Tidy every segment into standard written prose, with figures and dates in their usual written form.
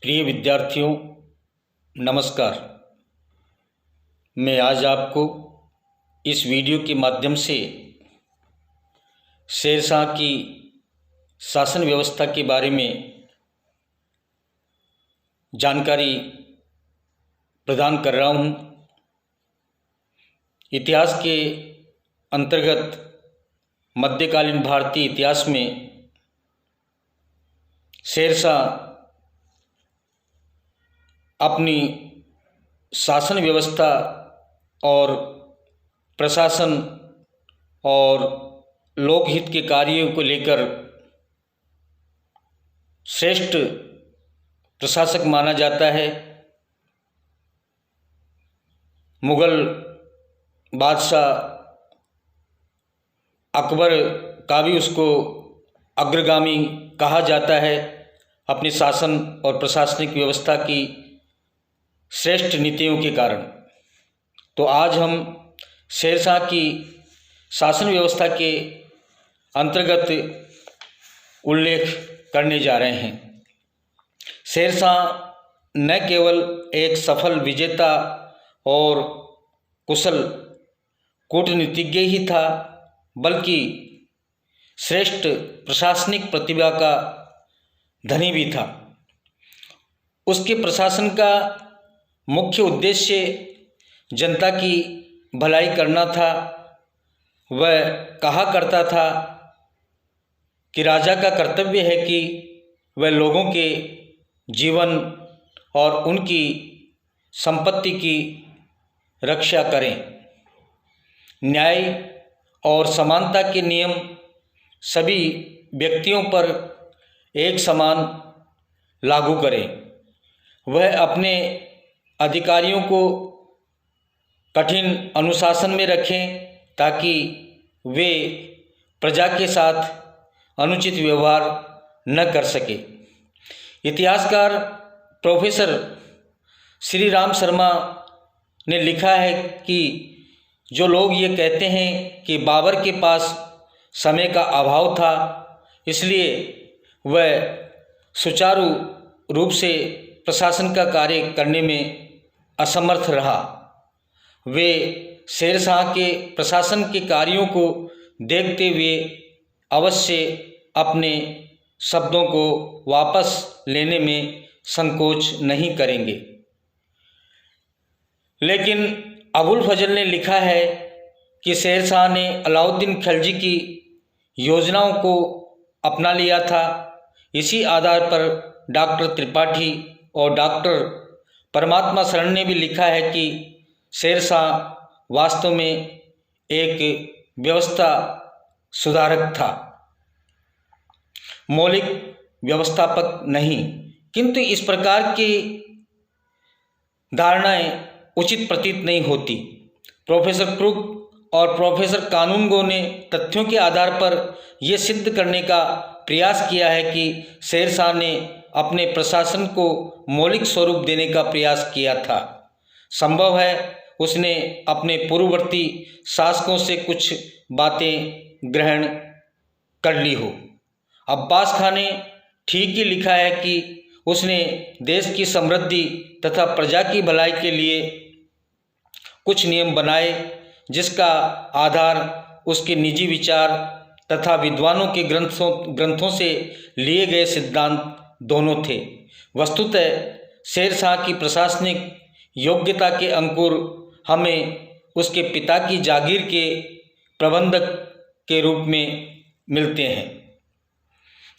प्रिय विद्यार्थियों, नमस्कार। मैं आज आपको इस वीडियो के माध्यम से शेरशाह की शासन व्यवस्था के बारे में जानकारी प्रदान कर रहा हूँ। इतिहास के अंतर्गत मध्यकालीन भारतीय इतिहास में शेरशाह अपनी शासन व्यवस्था और प्रशासन और लोकहित के कार्यों को लेकर श्रेष्ठ प्रशासक माना जाता है। मुगल बादशाह अकबर का भी उसको अग्रगामी कहा जाता है अपनी शासन और प्रशासनिक व्यवस्था की श्रेष्ठ नीतियों के कारण। तो आज हम शेरशाह की शासन व्यवस्था के अंतर्गत उल्लेख करने जा रहे हैं। शेरशाह न केवल एक सफल विजेता और कुशल कूटनीतिज्ञ ही था, बल्कि श्रेष्ठ प्रशासनिक प्रतिभा का धनी भी था। उसके प्रशासन का मुख्य उद्देश्य जनता की भलाई करना था। वह कहा करता था कि राजा का कर्तव्य है कि वह लोगों के जीवन और उनकी संपत्ति की रक्षा करें। न्याय और समानता के नियम सभी व्यक्तियों पर एक समान लागू करें। वह अपने अधिकारियों को कठिन अनुशासन में रखें ताकि वे प्रजा के साथ अनुचित व्यवहार न कर सके। इतिहासकार प्रोफेसर श्री राम शर्मा ने लिखा है कि जो लोग ये कहते हैं कि बाबर के पास समय का अभाव था, इसलिए वह सुचारू रूप से प्रशासन का कार्य करने में असमर्थ रहा, वे शेरशाह के प्रशासन के कार्यों को देखते हुए अवश्य अपने शब्दों को वापस लेने में संकोच नहीं करेंगे। लेकिन अबुल फजल ने लिखा है कि शेरशाह ने अलाउद्दीन खिलजी की योजनाओं को अपना लिया था। इसी आधार पर डॉक्टर त्रिपाठी और डॉक्टर परमात्मा शरण ने भी लिखा है कि शेरशाह वास्तव में एक व्यवस्था सुधारक था, मौलिक व्यवस्थापक नहीं। किंतु इस प्रकार की धारणाएं उचित प्रतीत नहीं होती। प्रोफेसर क्रुक और प्रोफेसर कानूनगो ने तथ्यों के आधार पर यह सिद्ध करने का प्रयास किया है कि शेरशाह ने अपने प्रशासन को मौलिक स्वरूप देने का प्रयास किया था। संभव है उसने अपने पूर्ववर्ती शासकों से कुछ बातें ग्रहण कर ली हो। अब्बास खान ने ठीक ही लिखा है कि उसने देश की समृद्धि तथा प्रजा की भलाई के लिए कुछ नियम बनाए, जिसका आधार उसके निजी विचार तथा विद्वानों के ग्रंथों से लिए गए सिद्धांत दोनों थे। वस्तुतः शेरशाह की प्रशासनिक योग्यता के अंकुर हमें उसके पिता की जागीर के प्रबंधक के रूप में मिलते हैं।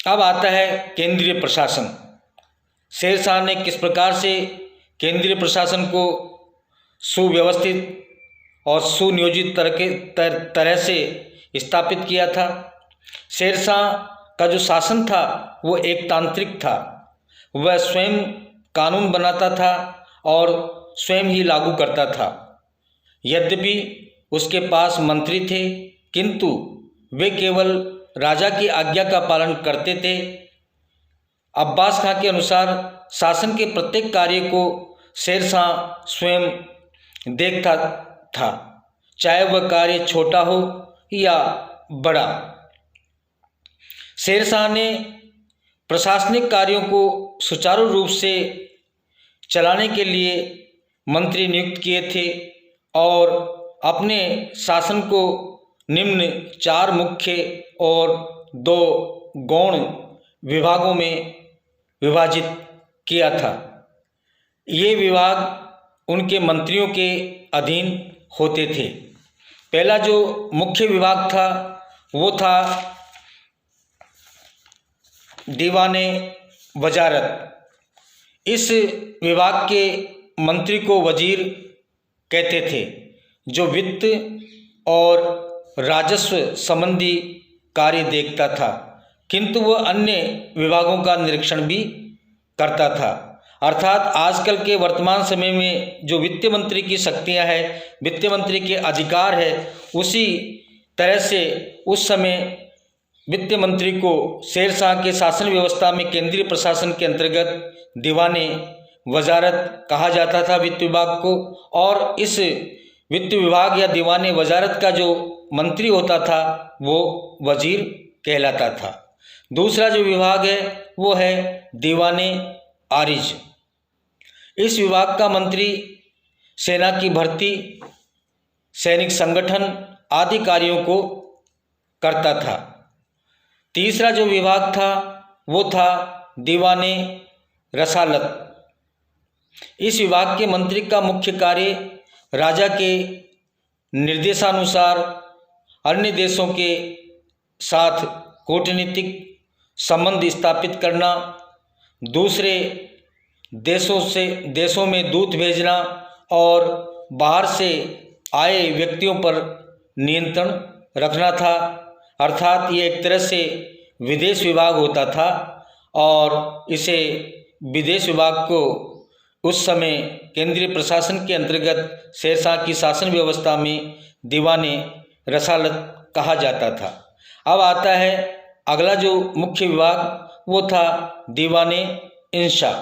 अब आता है केंद्रीय प्रशासन। शेरशाह ने किस प्रकार से केंद्रीय प्रशासन को सुव्यवस्थित और सुनियोजित तरह से स्थापित किया था। शेरशाह का जो शासन था वो एक तांत्रिक था। वह स्वयं कानून बनाता था और स्वयं ही लागू करता था। यद्यपि उसके पास मंत्री थे, किंतु वे केवल राजा की आज्ञा का पालन करते थे। अब्बास खां के अनुसार शासन के प्रत्येक कार्य को शेरशाह स्वयं देखता था, चाहे वह कार्य छोटा हो या बड़ा। शेरशाह ने प्रशासनिक कार्यों को सुचारू रूप से चलाने के लिए मंत्री नियुक्त किए थे और अपने शासन को निम्न 4 मुख्य और 2 गौण विभागों में विभाजित किया था। ये विभाग उनके मंत्रियों के अधीन होते थे। पहला जो मुख्य विभाग था वो था दीवाने वजारत। इस विभाग के मंत्री को वजीर कहते थे, जो वित्त और राजस्व संबंधी कार्य देखता था, किंतु वह अन्य विभागों का निरीक्षण भी करता था। अर्थात आजकल के वर्तमान समय में जो वित्त मंत्री की शक्तियां हैं, वित्त मंत्री के अधिकार है, उसी तरह से उस समय वित्त मंत्री को शेरशाह के शासन व्यवस्था में केंद्रीय प्रशासन के अंतर्गत दीवाने वजारत कहा जाता था वित्त विभाग को। और इस वित्त विभाग या दीवाने वजारत का जो मंत्री होता था वो वजीर कहलाता था। दूसरा जो विभाग है वो है दीवाने आरिज। इस विभाग का मंत्री सेना की भर्ती, सैनिक संगठन आदि कार्यों को करता था। तीसरा जो विभाग था वो था दीवाने रसालत। इस विभाग के मंत्री का मुख्य कार्य राजा के निर्देशानुसार अन्य देशों के साथ कूटनीतिक संबंध स्थापित करना, दूसरे देशों में दूत भेजना और बाहर से आए व्यक्तियों पर नियंत्रण रखना था। अर्थात ये एक तरह से विदेश विभाग होता था और इसे विदेश विभाग को उस समय केंद्रीय प्रशासन के अंतर्गत शेरशाह की शासन व्यवस्था में दीवाने रसालत कहा जाता था। अब आता है अगला जो मुख्य विभाग, वो था दीवाने इंशा।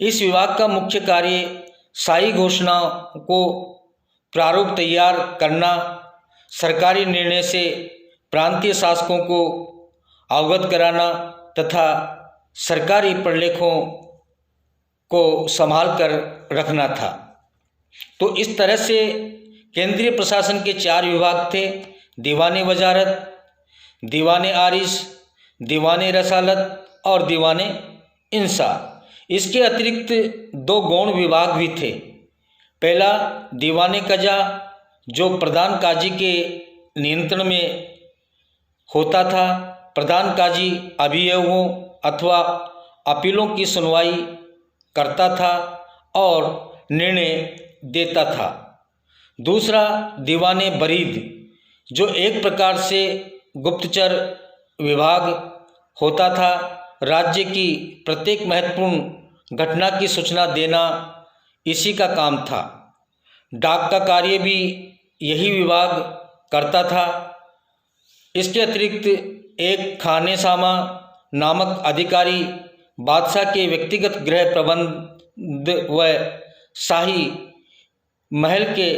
इस विभाग का मुख्य कार्य शाही घोषणाओं को प्रारूप तैयार करना, सरकारी निर्णय से प्रांतीय शासकों को अवगत कराना तथा सरकारी प्रलेखों को संभाल कर रखना था। तो इस तरह से केंद्रीय प्रशासन के 4 विभाग थे, दीवाने वजारत, दीवाने आरिज, दीवाने रसालत और दीवाने इंसा। इसके अतिरिक्त 2 गौण विभाग भी थे। पहला दीवाने कजा, जो प्रधान काजी के नियंत्रण में होता था। प्रधान काजी अभियोगों अथवा अपीलों की सुनवाई करता था और निर्णय देता था। दूसरा दीवाने बरीद, जो एक प्रकार से गुप्तचर विभाग होता था। राज्य की प्रत्येक महत्वपूर्ण घटना की सूचना देना इसी का काम था। डाक का कार्य भी यही विभाग करता था। इसके अतिरिक्त एक खानेसामा नामक अधिकारी बादशाह के व्यक्तिगत गृह प्रबंध व शाही महल के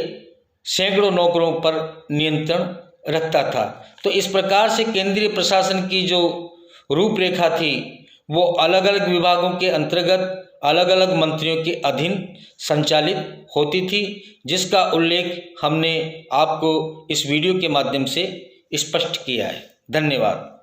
सैकड़ों नौकरों पर नियंत्रण रखता था। तो इस प्रकार से केंद्रीय प्रशासन की जो रूपरेखा थी वो अलग अलग विभागों के अंतर्गत अलग अलग मंत्रियों के अधीन संचालित होती थी, जिसका उल्लेख हमने आपको इस वीडियो के माध्यम से स्पष्ट किया है। धन्यवाद।